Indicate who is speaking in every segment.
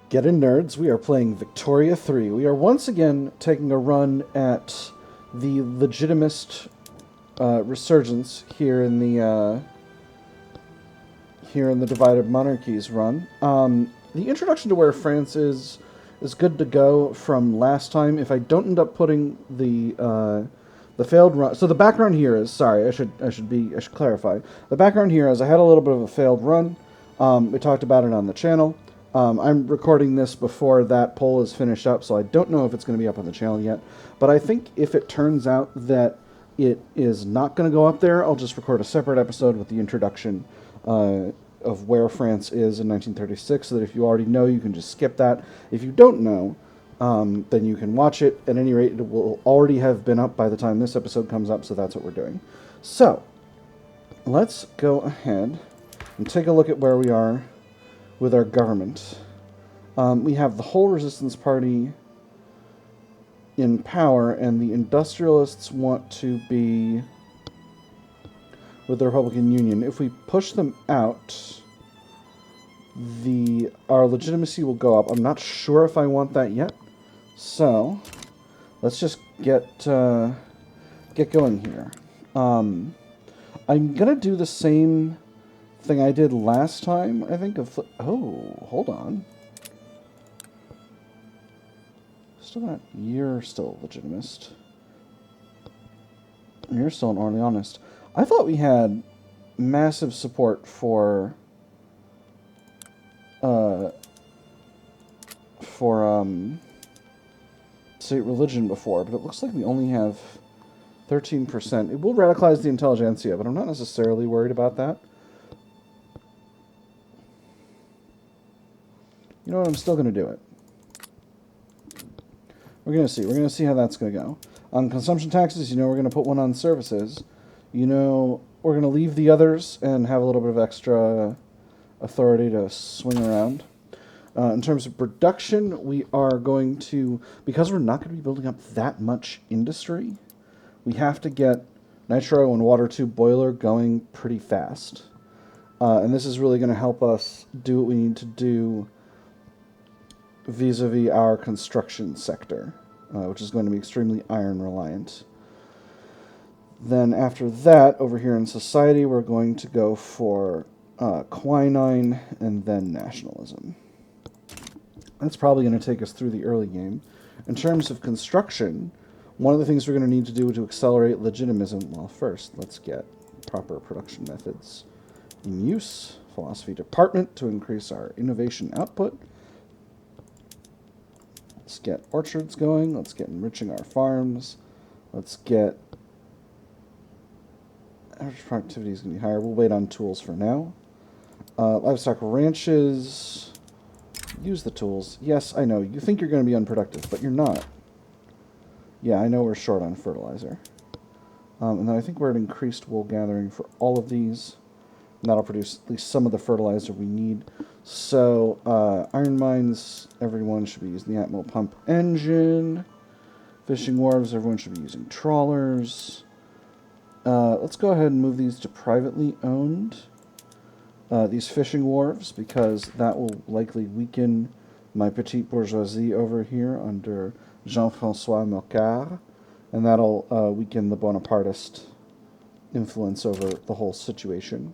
Speaker 1: Get in, nerds. We are playing Victoria 3. We are once again taking a run at the Legitimist resurgence here in the Divided Monarchies run. The introduction to where France is good to go from last time. If I don't end up putting the failed run, so the background here is sorry. I should clarify. The background here is I had a little bit of a failed run. We talked about it on the channel. I'm recording this before that poll is finished up, so I don't know if it's going to be up on the channel yet. But I think if it turns out that it is not going to go up there, I'll just record a separate episode with the introduction of where France is in 1936, so that if you already know, you can just skip that. If you don't know, then you can watch it. At any rate, it will already have been up by the time this episode comes up, so that's what we're doing. So, let's go ahead and take a look at where we are with our government. We have the whole Resistance Party in power, and the industrialists want to be with the Republican Union. If we push them out, our legitimacy will go up. I'm not sure if I want that yet, so let's just get going here. I'm gonna do the same thing I did last time, I think. Hold on. You're still a legitimist. You're still an Orleanist. I thought we had massive support for state religion before, but it looks like we only have 13%. It will radicalize the intelligentsia, but I'm not necessarily worried about that. You know what? I'm still going to do it. We're going to see. We're going to see how that's going to go. On consumption taxes, you know we're going to put one on services. You know we're going to leave the others and have a little bit of extra authority to swing around. In terms of production, we are going to, because we're not going to be building up that much industry, we have to get nitro and water tube boiler going pretty fast. And this is really going to help us do what we need to do vis-a-vis our construction sector, which is going to be extremely iron reliant. Then after that, over here in society, we're going to go for quinine and then nationalism. That's probably going to take us through the early game. In terms of construction, one of the things we're going to need to do to accelerate legitimism, well, first, let's get proper production methods in use. Philosophy department to increase our innovation output. Let's get orchards going. Let's get enriching our farms. Let's get average productivity is going to be higher. We'll wait on tools for now. Livestock ranches. Use the tools. Yes, I know. You think you're going to be unproductive, but you're not. Yeah, I know we're short on fertilizer. And then I think we're at increased wool gathering for all of these. And that'll produce at least some of the fertilizer we need. So, iron mines, everyone should be using the Atmo pump engine. Fishing wharves, everyone should be using trawlers. Let's go ahead and move these to privately owned. These fishing wharves, because that will likely weaken my petite bourgeoisie over here under Jean-François Mocard, and that'll weaken the Bonapartist influence over the whole situation.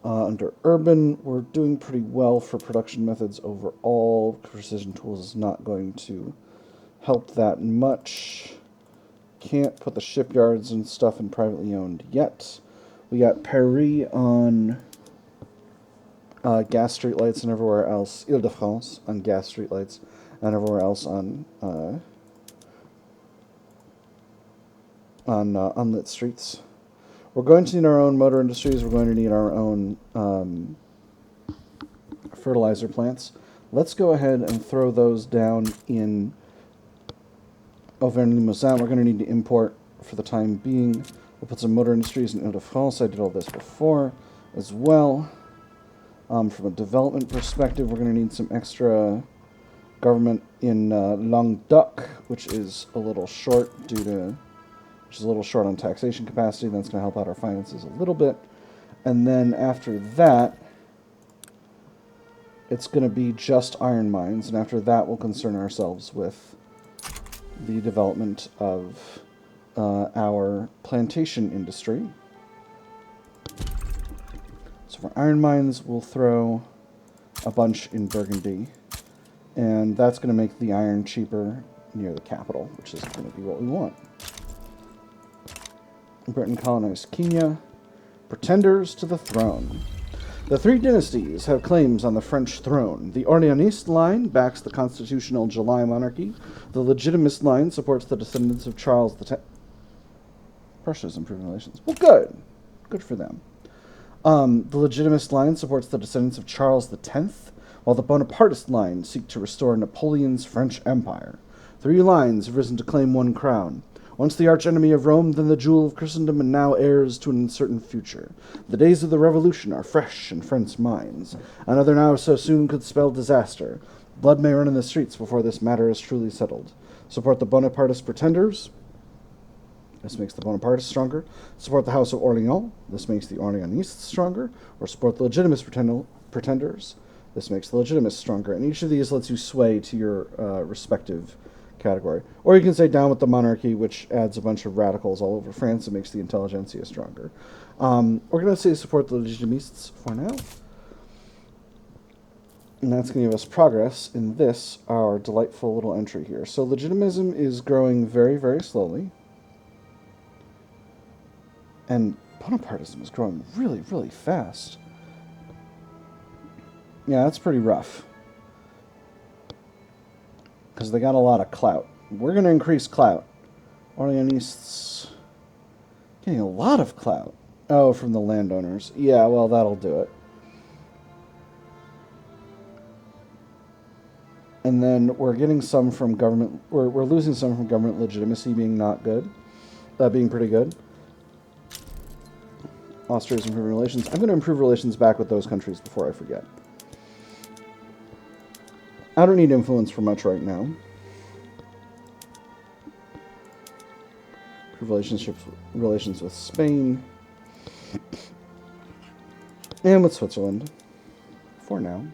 Speaker 1: Under urban, we're doing pretty well for production methods overall. Precision tools is not going to help that much. Can't put the shipyards and stuff in privately owned yet. We got Paris on gas streetlights and everywhere else. Ile-de-France on gas streetlights and everywhere else on unlit streets. We're going to need our own motor industries. We're going to need our own fertilizer plants. Let's go ahead and throw those down in Auvergne-Limousin. We're going to need to import for the time being. We'll put some motor industries in Ile-de-France. I did all this before as well. From a development perspective, we're going to need some extra government in Languedoc, which is a little short on taxation capacity. That's going to help out our finances a little bit. And then after that, it's going to be just iron mines, and after that we'll concern ourselves with the development of our plantation industry. So for iron mines, we'll throw a bunch in Burgundy, and that's going to make the iron cheaper near the capital, which is going to be what we want. Britain colonized Kenya. Pretenders to the throne. The three dynasties have claims on the French throne. The Orleanist line backs the constitutional July monarchy. The Legitimist line supports the descendants of Charles X. Russia's improving relations. Well, good. Good for them. The Legitimist line supports the descendants of Charles X, while the Bonapartist line seek to restore Napoleon's French Empire. Three lines have risen to claim one crown. Once the archenemy of Rome, then the jewel of Christendom, and now heirs to an uncertain future. The days of the Revolution are fresh in French minds. Another now so soon could spell disaster. Blood may run in the streets before this matter is truly settled. Support the Bonapartist pretenders. This makes the Bonapartists stronger. Support the House of Orleans. This makes the Orleanists stronger. Or support the Legitimist pretenders. This makes the Legitimists stronger. And each of these lets you sway to your respective category. Or you can say down with the monarchy, which adds a bunch of radicals all over France and makes the intelligentsia stronger. We're going to say support the Legitimists for now. And that's going to give us progress in this, our delightful little entry here. So Legitimism is growing very, very slowly. And Bonapartism is growing really, really fast. Yeah, that's pretty rough. Because they got a lot of clout. We're going to increase clout. Orleanists getting a lot of clout. Oh, from the landowners. Yeah, well, that'll do it. And then we're getting some from government. We're losing some from government legitimacy being not good. Being pretty good. Austria's improving relations. I'm going to improve relations back with those countries before I forget. I don't need influence for much right now. Improve relations with Spain. And with Switzerland. For now.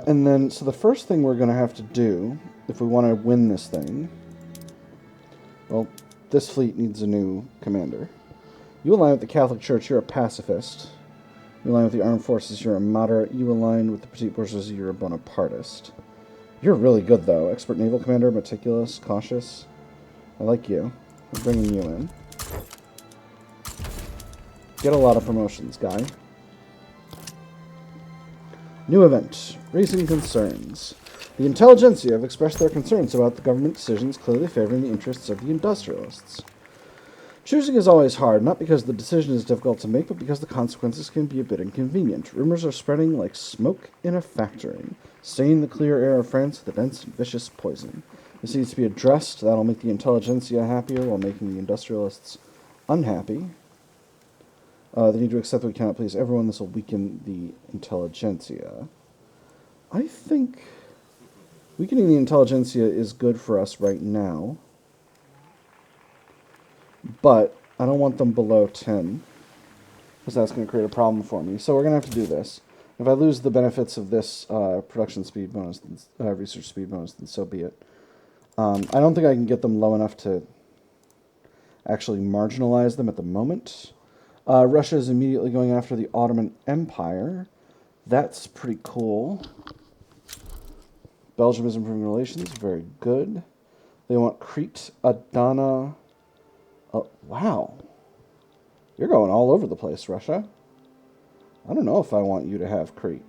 Speaker 1: And then, so the first thing we're going to have to do, if we want to win this thing, well, this fleet needs a new commander. You align with the Catholic Church, you're a pacifist. You align with the armed forces, you're a moderate. You align with the petite bourgeoisie, you're a Bonapartist. You're really good, though. Expert naval commander, meticulous, cautious. I like you. We're bringing you in. Get a lot of promotions, guy. New event. Raising concerns. The intelligentsia have expressed their concerns about the government decisions clearly favoring the interests of the industrialists. Choosing is always hard, not because the decision is difficult to make, but because the consequences can be a bit inconvenient. Rumors are spreading like smoke in a factory, staining the clear air of France with a dense and vicious poison. This needs to be addressed. That'll make the intelligentsia happier while making the industrialists unhappy. They need to accept that we cannot please everyone. This will weaken the intelligentsia. I think weakening the intelligentsia is good for us right now. But I don't want them below 10. Because that's going to create a problem for me. So we're going to have to do this. If I lose the benefits of this production speed bonus, research speed bonus, then so be it. I don't think I can get them low enough to actually marginalize them at the moment. Russia is immediately going after the Ottoman Empire. That's pretty cool. Belgium is improving relations. Very good. They want Crete, Adana. Wow. You're going all over the place, Russia. I don't know if I want you to have Crete.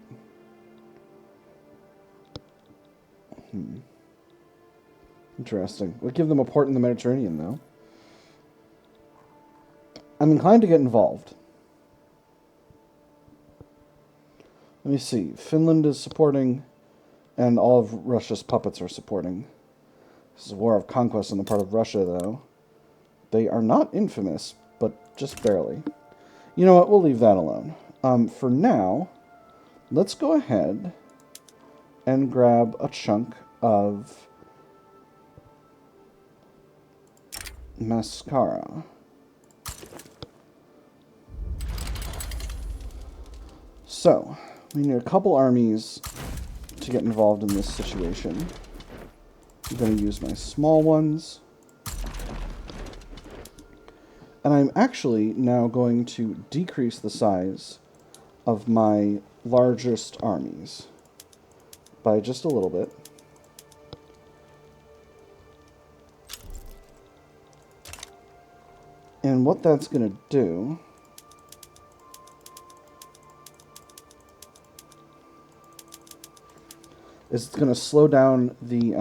Speaker 1: Interesting. We'll give them a port in the Mediterranean, though. I'm inclined to get involved. Let me see. Finland is supporting, and all of Russia's puppets are supporting. This is a war of conquest on the part of Russia, though. They are not infamous, but just barely. You know what? We'll leave that alone. For now, let's go ahead and grab a chunk of mascara. So, we need a couple armies to get involved in this situation. I'm going to use my small ones. And I'm actually now going to decrease the size of my largest armies by just a little bit. And what that's going to do is it's going to slow down the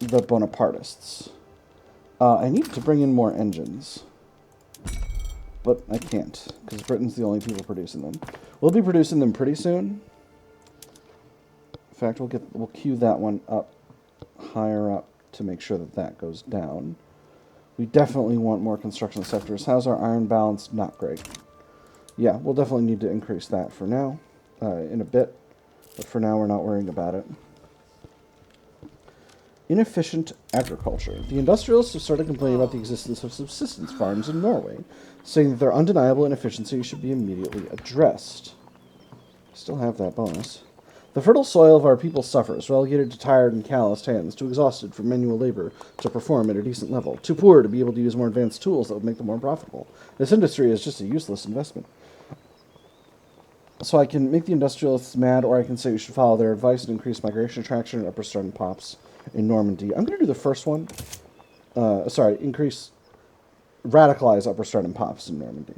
Speaker 1: the Bonapartists. I need to bring in more engines, but I can't because Britain's the only people producing them. We'll be producing them pretty soon. In fact, we'll queue that one up higher up to make sure that that goes down. We definitely want more construction sectors. How's our iron balance? Not great. Yeah, we'll definitely need to increase that for now, in a bit, but for now we're not worrying about it. Inefficient agriculture. The industrialists have started complaining about the existence of subsistence farms in Norway, saying that their undeniable inefficiency should be immediately addressed. Still have that bonus. The fertile soil of our people suffers, relegated to tired and calloused hands, too exhausted from manual labor to perform at a decent level, too poor to be able to use more advanced tools that would make them more profitable. This industry is just a useless investment. So I can make the industrialists mad, or I can say we should follow their advice and increase migration attraction and upper starting pops in Normandy. I'm going to do the first one. Radicalize upper starting pops in Normandy.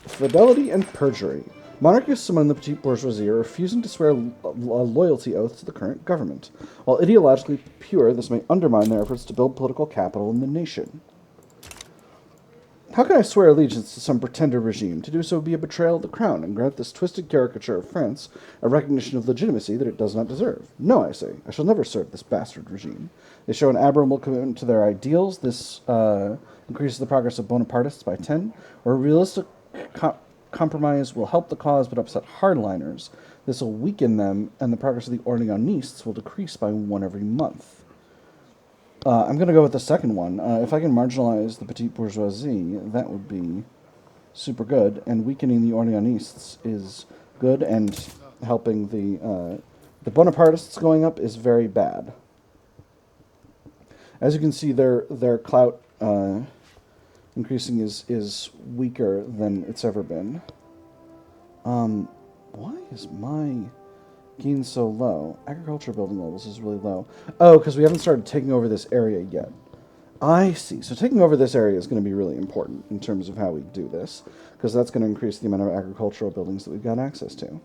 Speaker 1: Fidelity and perjury. Monarchists among the petite bourgeoisie are refusing to swear a loyalty oath to the current government. While ideologically pure, this may undermine their efforts to build political capital in the nation. How can I swear allegiance to some pretender regime? To do so would be a betrayal of the crown, and grant this twisted caricature of France a recognition of legitimacy that it does not deserve. No, I say, I shall never serve this bastard regime. They show an admirable commitment to their ideals. This increases the progress of Bonapartists by 10, or a realistic compromise will help the cause but upset hardliners. This will weaken them, and the progress of the Orleanists will decrease by 1 every month. I'm going to go with the second one. If I can marginalize the petite bourgeoisie, that would be super good. And weakening the Orleanists is good, and helping the Bonapartists going up is very bad. As you can see, their clout increasing is weaker than it's ever been. Why is my gain so low? Agriculture building levels is really low. Oh, because we haven't started taking over this area yet. I see. So taking over this area is going to be really important in terms of how we do this, because that's going to increase the amount of agricultural buildings that we've got access to.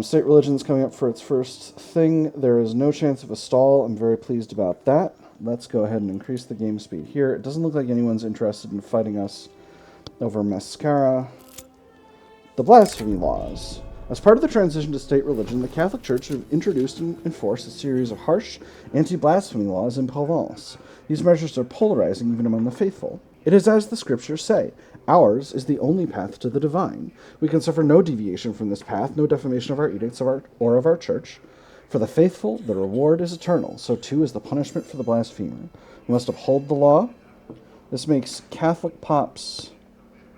Speaker 1: State religion is coming up for its first thing. There is no chance of a stall. I'm very pleased about that. Let's go ahead and increase the game speed here. It doesn't look like anyone's interested in fighting us over Mascara. The blasphemy laws. As part of the transition to state religion, the Catholic Church have introduced and enforced a series of harsh anti-blasphemy laws in Provence. These measures are polarizing even among the faithful. It is as the scriptures say, ours is the only path to the divine. We can suffer no deviation from this path, no defamation of our edicts or of our church. For the faithful, the reward is eternal, so too is the punishment for the blasphemer. We must uphold the law. This makes Catholic pops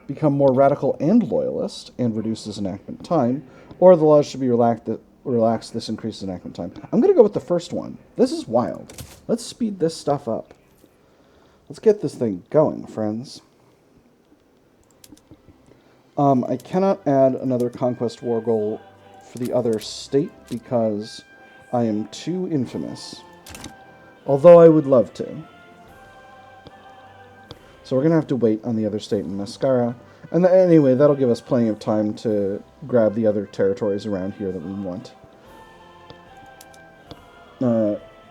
Speaker 1: become more radical and loyalist, and reduces enactment time, or the laws should be relaxed, this increases enactment time. I'm going to go with the first one. This is wild. Let's speed this stuff up. Let's get this thing going, friends. I cannot add another conquest war goal for the other state because I am too infamous. Although I would love to. So we're going to have to wait on the other state in Mascara. And anyway, that'll give us plenty of time to grab the other territories around here that we want.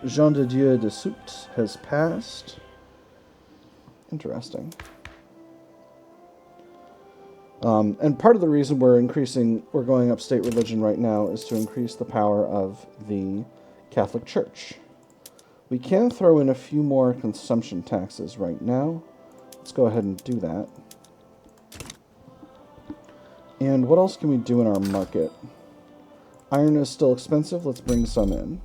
Speaker 1: Jean de Dieu de Soult has passed. Interesting. And part of the reason we're going up state religion right now is to increase the power of the Catholic Church. We can throw in a few more consumption taxes right now. Let's go ahead and do that. And what else can we do in our market? Iron is still expensive. Let's bring some in.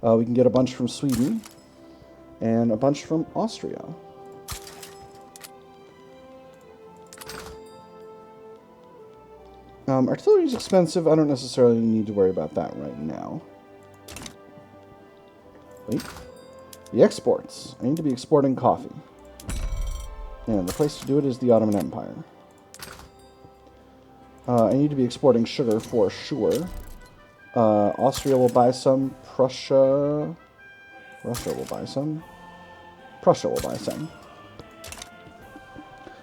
Speaker 1: We can get a bunch from Sweden and a bunch from Austria. Artillery is expensive. I don't necessarily need to worry about that right now. Wait. The exports. I need to be exporting coffee. And the place to do it is the Ottoman Empire. I need to be exporting sugar for sure. Austria will buy some. Russia will buy some. Prussia will buy some.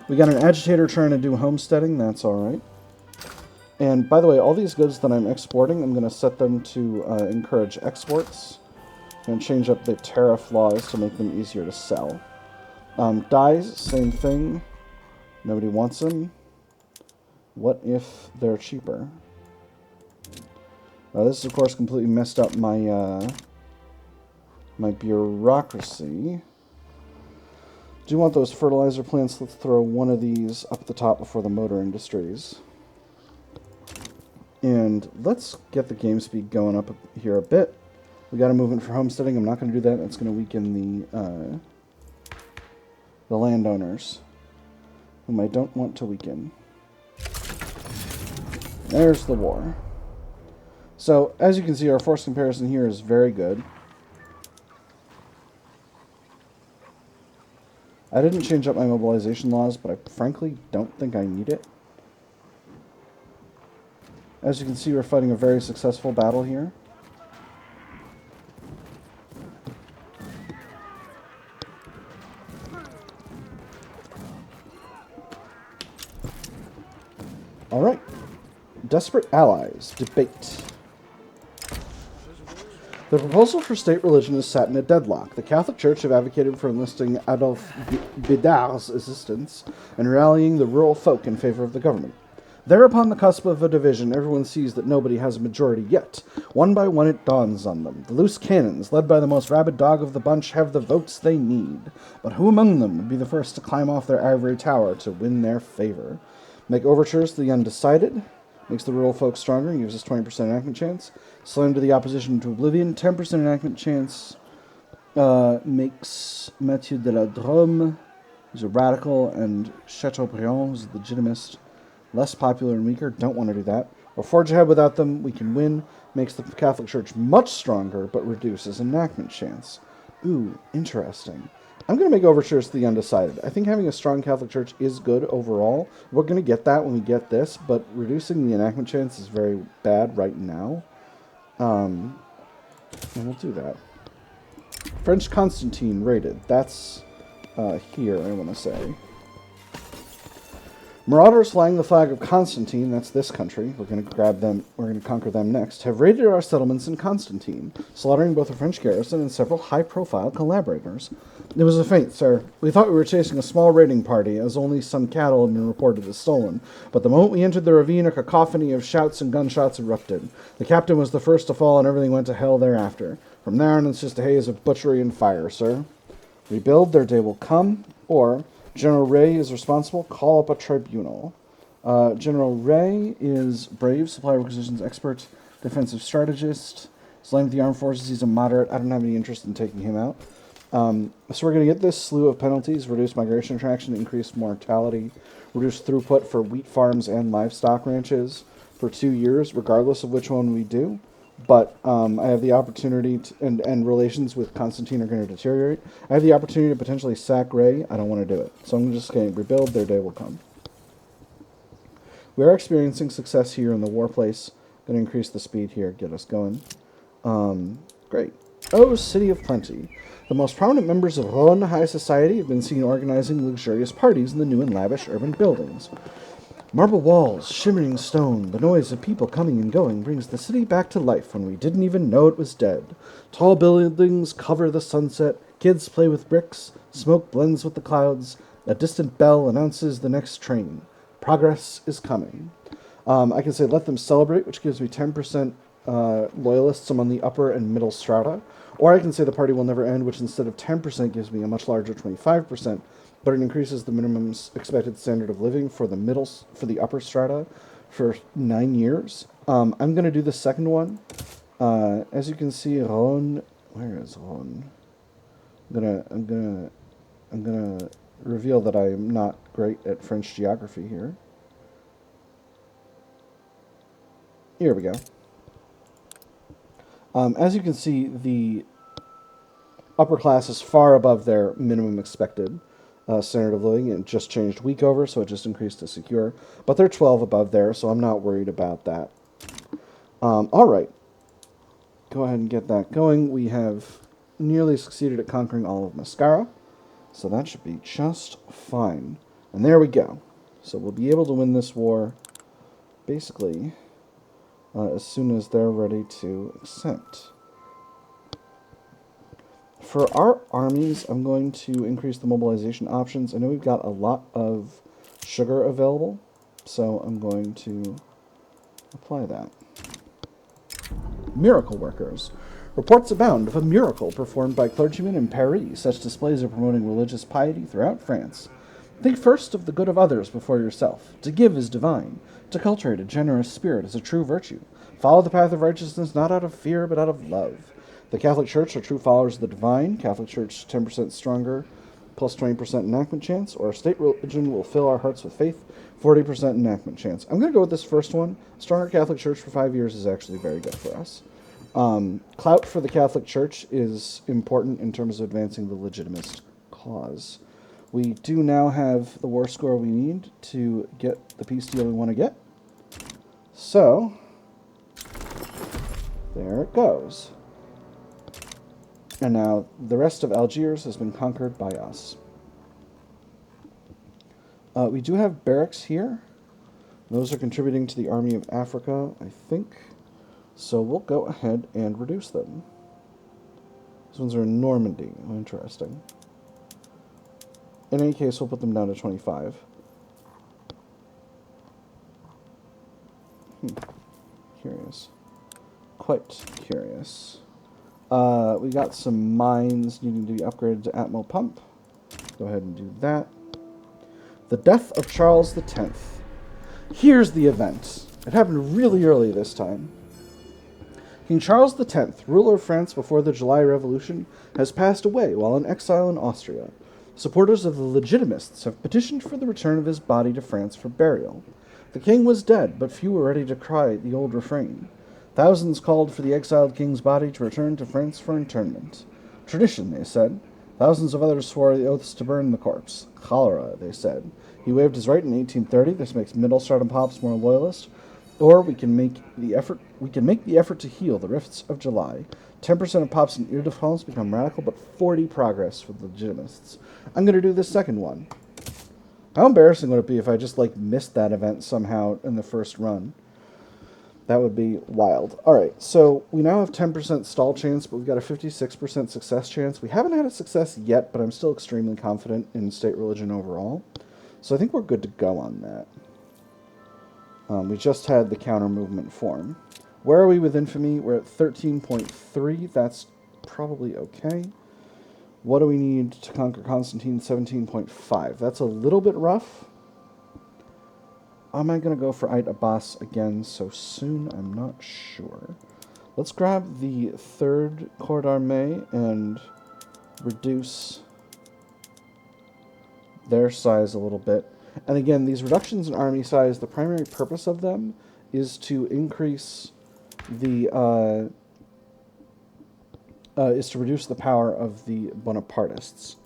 Speaker 1: We got an agitator trying to do homesteading. That's alright. And by the way, all these goods that I'm exporting, I'm going to set them to encourage exports. And change up the tariff laws to make them easier to sell. Dyes, same thing. Nobody wants them. What if they're cheaper? This, of course, completely messed up my my bureaucracy. Do you want those fertilizer plants? Let's throw one of these up the top before the motor industries. And let's get the game speed going up here a bit. We got a movement for homesteading. I'm not going to do that. That's going to weaken the landowners, whom I don't want to weaken. There's the war. So, as you can see, our force comparison here is very good. I didn't change up my mobilization laws, but I frankly don't think I need it. As you can see, we're fighting a very successful battle here. Alright. Desperate allies. Debate. The proposal for state religion is sat in a deadlock. The Catholic Church have advocated for enlisting Adolphe Bidard's assistance and rallying the rural folk in favor of the government. There, upon the cusp of a division, everyone sees that nobody has a majority yet. One by one it dawns on them. The loose cannons, led by the most rabid dog of the bunch, have the votes they need. But who among them would be the first to climb off their ivory tower to win their favor? Make overtures to the undecided. Makes the rural folk stronger and gives us 20% enactment chance. Slander the opposition to oblivion, 10% enactment chance. Makes Mathieu de la Drôme, who's a radical, and Chateaubriand, who's a legitimist, less popular and weaker. Don't want to do that. Or forge ahead without them. We can win. Makes the Catholic Church much stronger, but reduces enactment chance. Ooh, interesting. I'm going to make overtures to the undecided. I think having a strong Catholic Church is good overall. We're going to get that when we get this, but reducing the enactment chance is very bad right now. And we'll do that. French Constantine raided. That's here, I want to say. Marauders flying the flag of Constantine, that's this country, we're going to grab them, we're going to conquer them next, have raided our settlements in Constantine, slaughtering both a French garrison and several high-profile collaborators. It was a feint, sir. We thought we were chasing a small raiding party, as only some cattle had been reported as stolen, but the moment we entered the ravine, a cacophony of shouts and gunshots erupted. The captain was the first to fall, and everything went to hell thereafter. From there on, it's just a haze of butchery and fire, sir. Rebuild, their day will come, or General Ray is responsible. Call up a tribunal. General Ray is brave, supply requisitions expert, defensive strategist. Slain with the armed forces, he's a moderate. I don't have any interest in taking him out. So we're going to get this slew of penalties: reduced migration attraction, increased mortality, reduced throughput for wheat farms and livestock ranches for 2 years, regardless of which one we do. But I have the opportunity to, and relations with Constantine are going to deteriorate. I have the opportunity to potentially sack Ray. I don't want to do it. So I'm just going to rebuild. Their day will come. We are experiencing success here in the war place. Going to increase the speed here, get us going. Great. Oh, City of Plenty. The most prominent members of Rhône high society have been seen organizing luxurious parties in the new and lavish urban buildings. Marble walls, shimmering stone, the noise of people coming and going brings the city back to life when we didn't even know it was dead. Tall buildings cover the sunset, kids play with bricks, smoke blends with the clouds, a distant bell announces the next train. Progress is coming. I can say let them celebrate, which gives me 10% loyalists among the upper and middle strata. Or I can say the party will never end, which instead of 10% gives me a much larger 25%. But it increases the minimum expected standard of living for the upper strata for 9 years. I'm going to do the second one. As you can see, Rhône, where is Rhône? I'm gonna reveal that I am not great at French geography here. Here we go. As you can see, the upper class is far above their minimum expected standard of living. It just changed week over, so it just increased to secure. But they're 12 above there, so I'm not worried about that. All right. Go ahead and get that going. We have nearly succeeded at conquering all of Mascara, so that should be just fine. And there we go. So we'll be able to win this war, basically, as soon as they're ready to accept. For our armies, I'm going to increase the mobilization options. I know we've got a lot of sugar available, so I'm going to apply that. Miracle workers. Reports abound of a miracle performed by clergymen in Paris. Such displays are promoting religious piety throughout France. Think first of the good of others before yourself. To give is divine. To cultivate a generous spirit is a true virtue. Follow the path of righteousness not out of fear, but out of love. The Catholic Church are true followers of the divine. Catholic Church 10% stronger, plus 20% enactment chance. Or state religion will fill our hearts with faith, 40% enactment chance. I'm going to go with this first one. Stronger Catholic Church for 5 years is actually very good for us. Clout for the Catholic Church is important in terms of advancing the legitimist cause. We do now have the war score we need to get the peace deal we want to get. So, there it goes. And now the rest of Algiers has been conquered by us. We do have barracks here. Those are contributing to the Army of Africa, I think. So we'll go ahead and reduce them. These ones are in Normandy. Oh, interesting. In any case, we'll put them down to 25. Curious. Quite curious. We got some mines needing to be upgraded to Atmo Pump. Go ahead and do that. The death of Charles X. Here's the event. It happened really early this time. King Charles X, ruler of France before the July Revolution, has passed away while in exile in Austria. Supporters of the Legitimists have petitioned for the return of his body to France for burial. The king was dead, but few were ready to cry the old refrain. Thousands called for the exiled king's body to return to France for interment. Tradition, they said. Thousands of others swore the oaths to burn the corpse. Cholera, they said. He waived his right in 1830. This makes middle-stardom pops more loyalist. Or we can make the effort to heal the rifts of July. 10% of pops in Ile-de-France become radical, but 40 progress for the Legitimists. I'm going to do this second one. How embarrassing would it be if I just, missed that event somehow in the first run? That would be wild. Alright, so we now have 10% stall chance, but we've got a 56% success chance. We haven't had a success yet, but I'm still extremely confident in state religion overall. So I think we're good to go on that. We just had the counter movement form. Where are we with infamy? We're at 13.3. That's probably okay. What do we need to conquer Constantine? 17.5. That's a little bit rough. Am I going to go for Ait Abbas again so soon? I'm not sure. Let's grab the 3rd Corps d'Armée and reduce their size a little bit. And again, these reductions in army size, the primary purpose of them is to increase the is to reduce the power of the Bonapartists.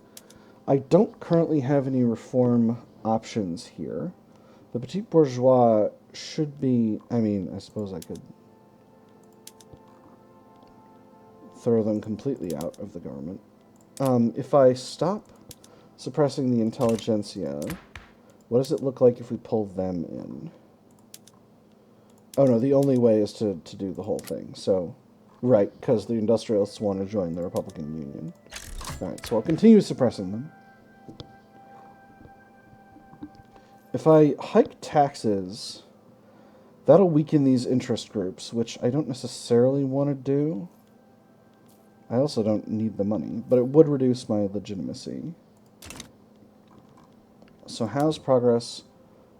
Speaker 1: I don't currently have any reform options here. The petit bourgeois should be, I suppose I could throw them completely out of the government. If I stop suppressing the intelligentsia, what does it look like if we pull them in? Oh no, the only way is to do the whole thing. So, right, because the industrialists want to join the Republican Union. Alright, so I'll continue suppressing them. If I hike taxes, that'll weaken these interest groups, which I don't necessarily want to do. I also don't need the money, but it would reduce my legitimacy. So how's progress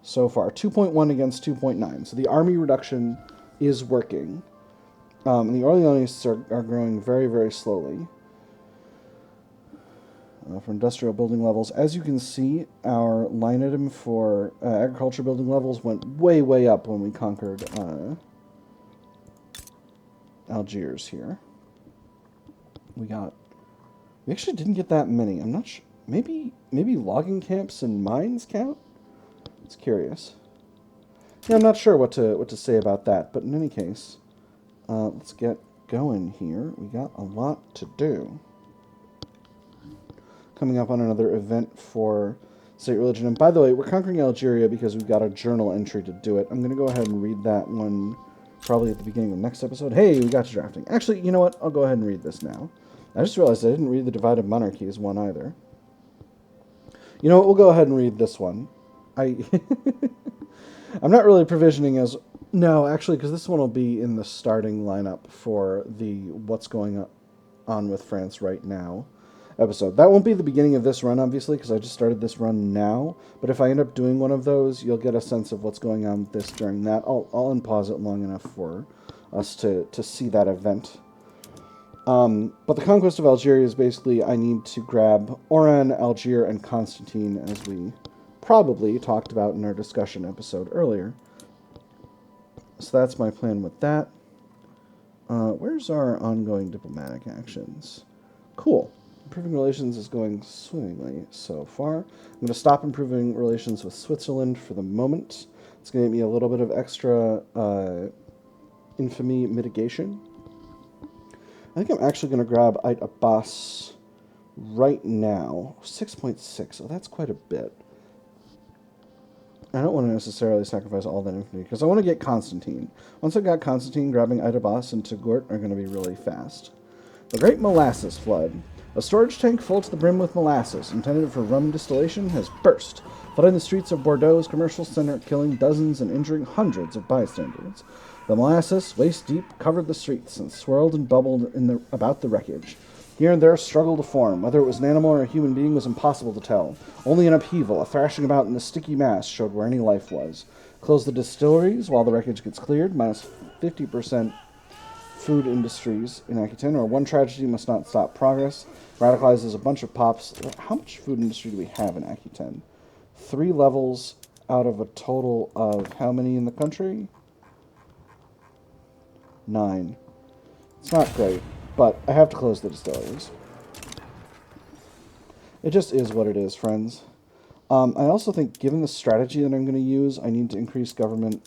Speaker 1: so far. 2.1 against 2.9. So the army reduction is working. And the Orleanists are growing very, very slowly. For industrial building levels, as you can see, our line item for agriculture building levels went way, way up when we conquered Algiers here. We actually didn't get that many. I'm not sure. Maybe logging camps and mines count? It's curious. Yeah, I'm not sure what to say about that, but in any case, let's get going here. We got a lot to do. Coming up on another event for state religion. And by the way, we're conquering Algeria because we've got a journal entry to do it. I'm going to go ahead and read that one probably at the beginning of the next episode. Hey, we got to drafting. Actually, you know what? I'll go ahead and read this now. I just realized I didn't read the Divided Monarchies one either. You know what? We'll go ahead and read this one. I'm not really provisioning as... No, actually, because this one will be in the starting lineup for the What's Going On with France Right Now episode. That won't be the beginning of this run, obviously, because I just started this run now. But if I end up doing one of those, you'll get a sense of what's going on with this during that. I'll unpause it long enough for us to see that event. But the conquest of Algeria is basically I need to grab Oran, Algiers, and Constantine, as we probably talked about in our discussion episode earlier. So that's my plan with that. Where's our ongoing diplomatic actions? Cool. Improving relations is going swimmingly so far. I'm going to stop improving relations with Switzerland for the moment. It's going to get me a little bit of extra infamy mitigation. I think I'm actually going to grab Ait Abbas right now. 6.6. Oh, that's quite a bit. I don't want to necessarily sacrifice all that infamy because I want to get Constantine. Once I got Constantine, grabbing Ait Abbas and Touggourt are going to be really fast. The Great Molasses Flood. A storage tank full to the brim with molasses, intended for rum distillation, has burst, flooding the streets of Bordeaux's commercial center, killing dozens and injuring hundreds of bystanders. The molasses, waist-deep, covered the streets and swirled and bubbled about the wreckage. Here and there a struggle to form. Whether it was an animal or a human being was impossible to tell. Only an upheaval, a thrashing about in the sticky mass, showed where any life was. Close the distilleries while the wreckage gets cleared, minus 50% food industries in Aquitaine, or one tragedy must not stop progress. Radicalizes a bunch of pops. How much food industry do we have in Aquitaine? 3 levels out of a total of how many in the country? 9. It's not great, but I have to close the distilleries. It just is what it is, friends. I also think, given the strategy that I'm going to use, I need to increase government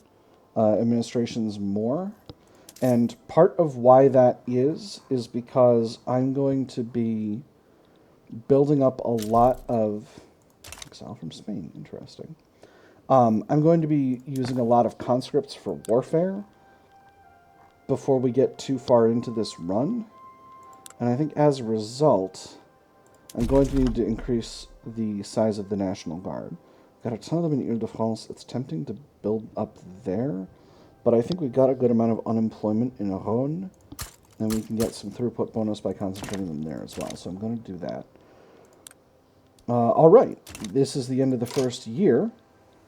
Speaker 1: administrations more. And part of why that is because I'm going to be building up a lot of... Exile from Spain, interesting. I'm going to be using a lot of conscripts for warfare before we get too far into this run. And I think as a result, I'm going to need to increase the size of the National Guard. Got a ton of them in Ile-de-France. It's tempting to build up there. But I think we've got a good amount of unemployment in Rhône, and we can get some throughput bonus by concentrating them there as well. So I'm going to do that. All right, this is the end of the first year.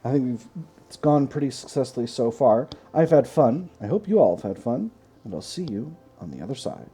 Speaker 1: I think it's gone pretty successfully so far. I've had fun. I hope you all have had fun, and I'll see you on the other side.